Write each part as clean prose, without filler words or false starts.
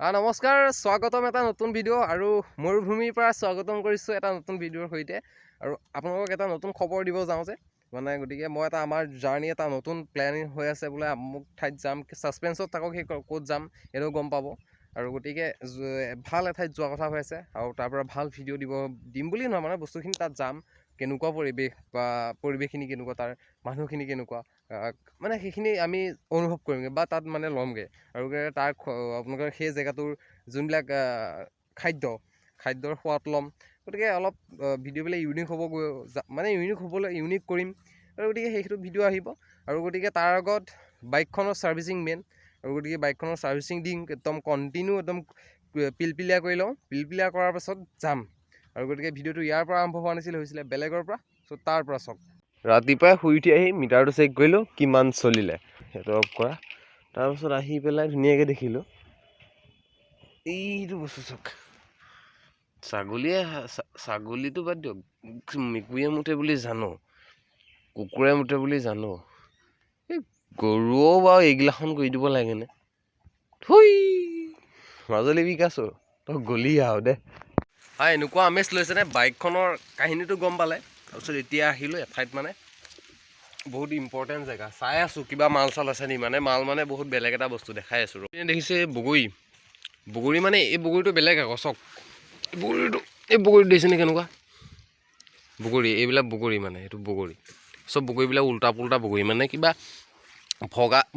নমস্কাৰ, স্বাগতম এটা নতুন ভিডিঅ' আৰু মৰুভূমিৰ পৰা স্বাগতম কৰিছোঁ এটা নতুন ভিডিঅ'ৰ সৈতে। আৰু আপোনালোকক এটা নতুন খবৰ দিব যাওঁ যে গতিকে মই আমাৰ জাৰ্ণি এটা নতুন প্লেনিং হৈ আছে বোলে আমুক ঠাইত যাম। ছাছপেন্সত থাকক সেই ক'ত যাম এইটো গম পাব। আৰু গতিকে ভাল এঠাইত যোৱা কথা হৈ আছে আৰু তাৰ পৰা ভাল ভিডিঅ' দিম বুলি নহয়, মানে বস্তুখিনি তাত যাম, কেনেকুৱা পৰিৱেশ বা পৰিৱেশখিনি কেনেকুৱা, তাৰ মানুহখিনি কেনেকুৱা, মানে সেইখিনি আমি অনুভৱ কৰিমগৈ বা তাত মানে ল'মগৈ। আৰু তাৰ আপোনালোকৰ সেই জেগাটোৰ যোনবিলাক খাদ্যৰ সোৱাদ ল'ম। গতিকে অলপ ভিডিঅ'বিলাক ইউনিক হ'ব, মানে ইউনিক কৰিম। আৰু গতিকে সেইটো ভিডিঅ' আহিব। আৰু গতিকে তাৰ আগত বাইকখনৰ ছাৰ্ভিচিং মেইন। আৰু গতিকে বাইকখনৰ ছাৰ্ভিচিং দিম, একদম কণ্টিনিউ একদম পিলপিলীয়া কৰি লওঁ। পিলপিলীয়া কৰাৰ পাছত যাম। আৰু গতিকে ভিডিঅ'টো ইয়াৰ পৰা আৰম্ভ হোৱা নাছিল, হৈছিলে বেলেগৰ পৰা। চ' তাৰ পৰা চাওক। ৰাতিপুৱাই শুই উঠি আহি মিটাৰটো চেক কৰিলোঁ কিমান চলিলে, সেইটো অফ কৰা। তাৰপাছত আহি পেলাই ধুনীয়াকৈ দেখিলোঁ এইটো বস্তু চাওক। ছাগলীটো বাদ দিয়ক, মেকুৰীয়ে মুতে বুলি জানো, কুকুৰে মুতে বুলি জানো, এই গৰুও বাৰু এইগিলাখন কৰি দিব লাগেনে? থুই মাজুলী বিকাছোঁ তই গলি আৰু দে। এনেকুৱা আমেজ লৈছেনে? বাইকখনৰ কাহিনীটো গম পালে। তাৰপিছত এতিয়া আহিলোঁ এঠাইত, মানে বহুত ইম্পৰ্টেণ্ট জেগা চাই আছোঁ, কিবা মাল চাল আছে নি, মানে বহুত বেলেগ এটা বস্তু দেখাই আছোঁ। দেখিছে বগৰী মানে এই বগৰীটো বেলেগ আকৌ চাওক। এই বগৰীটো দেখিছেনে কেনেকুৱা বগৰী? এইবিলাক বগৰী, মানে এইটো বগৰী। চব বগৰীবিলাক উল্টা পুল্টা বগৰী, মানে কিবা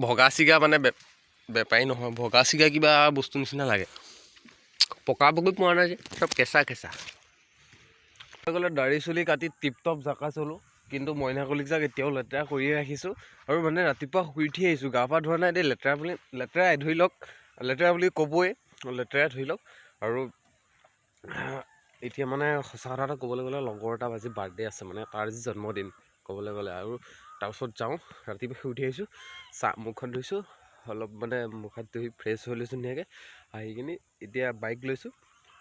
ভগা চিগা, মানে বেপাৰী নহয়, ভগা চিগা কিবা বস্তু নিচিনা লাগে। পকা বগৰী পোৱা নাই যে, চব কেঁচা গ'লে দাড়ি চুলি কাটি টিপটপ জাকা চলোঁ। কিন্তু মইনা কলিজাক এতিয়াও লেতেৰা কৰিয়ে ৰাখিছোঁ। আৰু মানে ৰাতিপুৱা শুই উঠি আহিছোঁ, গা পা ধোৱা নাই দেই। লেতেৰাই ধুই লওক, লেতেৰা বুলি ক'বই, লেতেৰাই ধুই লওক। আৰু এতিয়া মানে সঁচা কথা এটা ক'বলৈ গ'লে, লগৰ এটা আজি বাৰ্থডে আছে, মানে তাৰ আজি জন্মদিন ক'বলৈ গ'লে। আৰু তাৰপিছত যাওঁ, ৰাতিপুৱা শুই উঠি আহিছোঁ, মুখখন ধুইছোঁ, অলপ মানে মুখ হাত ধুই ফ্ৰেছ হৈ লৈছোঁ ধুনীয়াকৈ। আহি কিনি এতিয়া বাইক লৈছোঁ,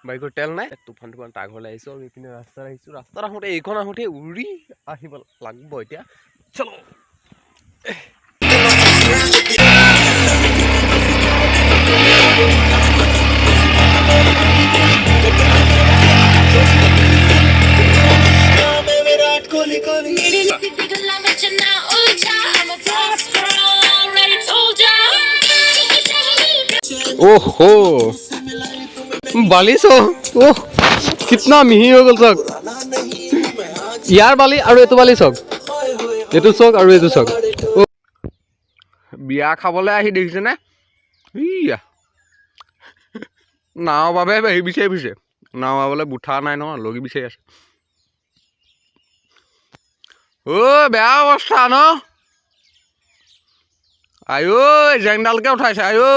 বাইকৰ তেল নাই, তুফান তাৰ ঘৰলৈ আহিছোঁ। আৰু এইপিনে ৰাস্তাত আহিছোঁ, ৰাস্তাত আহোঁতে এইখন আহোঁতে উৰি আহিব লাগিব এতিয়া। চলো। ओहो बाली सो ओह कितना मिহি हो गल सक यार बाली और एतु बाली सक एतु सक और एतु सक बिया खाबले आही देखिसे ने इया नाव बाबे हे बिचारि फिसे नाव बाबले बुठा नाइ न लगि बिचारि आछे ओ बेया अवस्था न आयो जेंडाल के उठाइছে आयो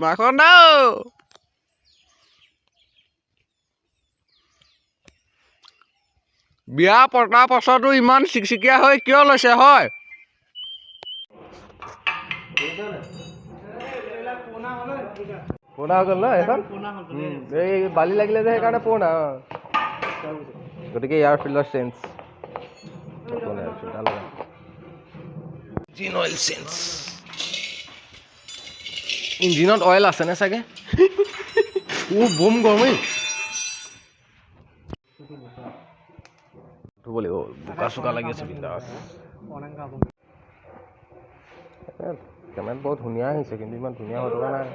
माखन दाओ बिया पटा पछतो इमान चिकचिकिया হয় কিয় লৈছে হয় পোনা গল ন এখন এই বালি লাগিলে যে সেইকাৰণে পোনা গতিকে ইয়াৰ ফিল্ডৰ চেঞ্জ ইঞ্জিন অইল চেঞ্জ ইঞ্জিনত অইল আছে নে চাগে ও বুম গৰমেই ধুব লাগিব বোকা চোকা লাগি আছে বিন্দাছ কেমেৰা বহুত ধুনীয়া আহিছে কিন্তু ইমান ধুনীয়া হৈ থকা নাই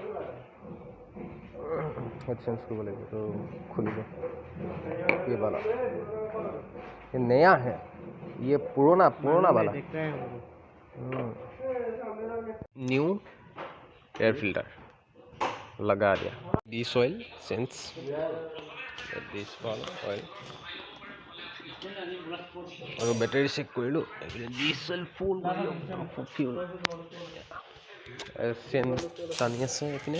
হেড চেঞ্জ কৰিব লাগিব তো খুলিব ये वाला ये नया है ये पुराना वाला न्यू एयर फिल्टर लगा दिया दिस ऑयल सेंस दिस वाला ऑयल और बैटरी चेक करिलो डिजेल फुल फ्यूल सेंस टानी আছে এখানে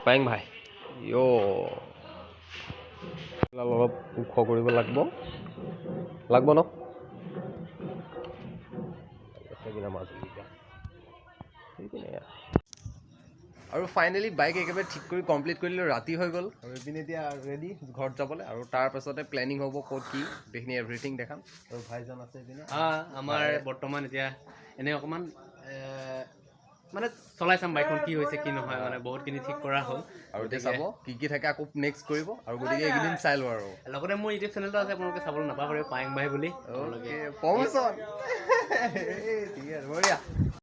পাইং ভাই ইয়ো অলপ ওখ কৰিব লাগিব ন আৰু ফাইনেলি বাইক একেবাৰে ঠিক কৰি কমপ্লিট কৰিলোঁ ৰাতি হৈ গ'ল আৰু এইপিনে এতিয়া ৰেডি ঘৰত যাবলৈ আৰু তাৰ পাছতে প্লেনিং হ'ব ক'ত কি গোটেইখিনি এভৰিথিং দেখাম আৰু ভাইজন আছে এইপিনে আমাৰ বৰ্তমান এতিয়া এনে অকণমান মানে চলাই চাম বাইকখন কি হৈছে কি নহয় মানে বহুতখিনি ঠিক কৰা হ'ল আৰু এতিয়া চাব কি কি থাকে আকৌ নেক্সট কৰিব আৰু গতিকে এইকেইদিন চাই লওঁ আৰু লগতে মোৰ ইউটিউব চেনেলটো আছে আপোনালোকে চাবলৈ নাপাহৰিব পায়েং ভাই বুলি প্ৰমোচন ঠিক আছে বঢ়িয়া